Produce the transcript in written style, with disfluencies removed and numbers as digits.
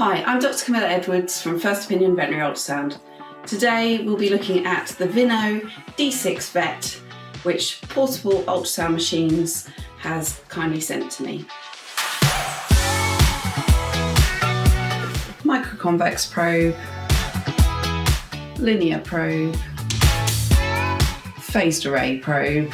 Hi, I'm Dr. Camilla Edwards from First Opinion Veterinary Ultrasound. Today we'll be looking at the Vinno D6 Vet, which Portable Ultrasound Machines has kindly sent to me. Microconvex probe, linear probe, phased array probe,